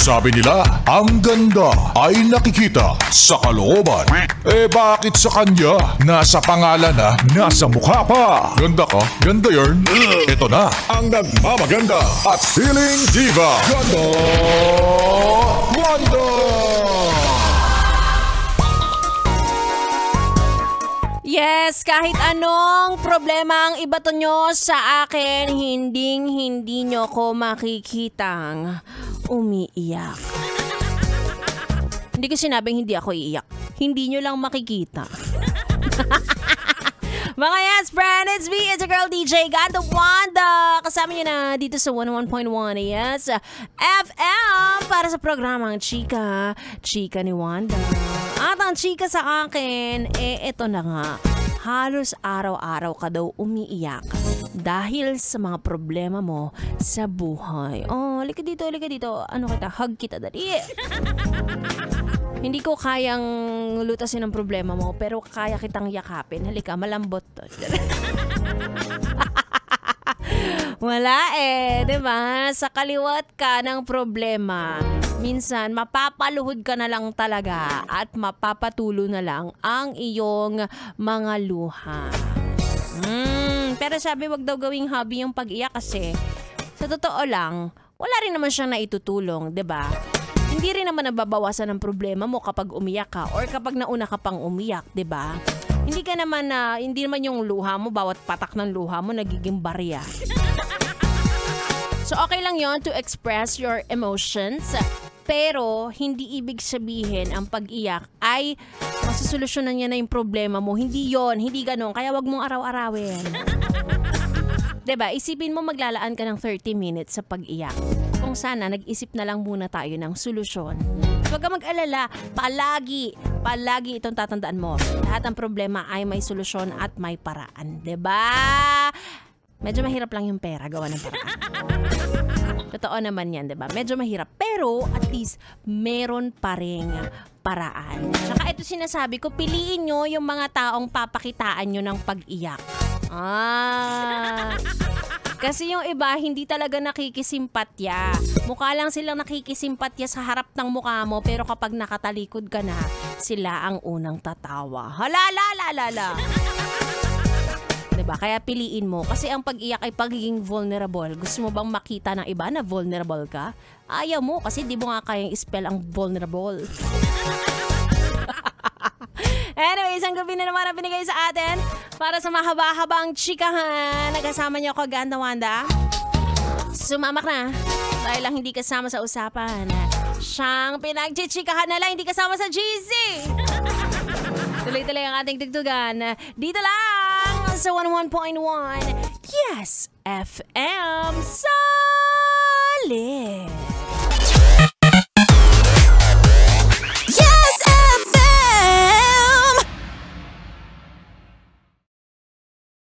Sabi nila, ang ganda ay nakikita sa kalooban. Eh bakit sa kanya? Nasa pangalan na, nasa mukha pa. Ganda ka? Ganda yarn? Ito na, ang nagmamaganda at feeling diva. Ganda! Wanda! Yes, kahit anong problema ang ibato nyo sa akin, hindi nyo ko makikitang umiiyak. Hindi ko sinabing hindi ako iiyak. Hindi nyo lang makikita. Mga yes, friend, it's me, it's your girl DJ Ganda Wanda. Kasama nyo na dito sa 101.1 yes, FM para sa programang Chika ni Wanda. At ang chika sa akin, eto na nga. Halos araw-araw ka daw umiiyak dahil sa mga problema mo sa buhay. Oh, halika dito. Ano kita? Hug kita, dali. Hindi ko kayang lutasin ang problema mo, pero kaya kitang yakapin. Halika, malambot to. Wala diba? Sa kaliwat ka ng problema, minsan mapapaluhod ka na lang talaga at mapapatulo na lang ang iyong mga luha. Pero sabi wag daw gawing hobby yung pag-iyak kasi sa totoo lang, wala rin naman siyang naitutulong, diba? Hindi rin naman nababawasan ang problema mo kapag umiyak ka or kapag nauna ka pang umiyak, diba? Hindi naman yung luha mo, bawat patak ng luha mo nagiging barya. So okay lang yon to express your emotions, pero hindi ibig sabihin ang pag-iyak ay masusolusyonan niya na yung problema mo. Hindi yon, hindi ganun. Kaya wag mong araw-arawin. Diba? Isipin mo maglalaan ka ng 30 minutes sa pag-iyak. Kung sana, nag-isip na lang muna tayo ng solusyon. Huwag ka mag-alala. Palagi itong tatandaan mo. Lahat ng problema ay may solusyon at may paraan. Diba? Medyo mahirap lang yung pera, gawa ng paraan. Totoo naman yan, diba? Medyo mahirap. Pero at least, meron pa ring paraan. Tsaka ito sinasabi ko, piliin nyo yung mga taong papakitaan nyo ng pag-iyak. Kasi yung iba, hindi talaga nakikisimpatya. Mukha lang silang nakikisimpatya sa harap ng mukha mo, pero kapag nakatalikod ka na, sila ang unang tatawa. Halala! Diba? Kaya piliin mo. Kasi ang pag-iyak ay pagiging vulnerable. Gusto mo bang makita ng iba na vulnerable ka? Ayaw mo kasi di mo nga kayang spell ang vulnerable. Anyways, ang gabi na naman ang binigay sa atin para sa mahaba-habang chikahan. Nagkasama niyo ako, Ganda Wanda. Sumamak na dahil lang hindi kasama sa usapan. Siyang pinagchichikahan na lang, hindi kasama sa GC. Tuloy-tuloy ang ating tugtugan. Dito lang sa 101.1 Yes FM Solid.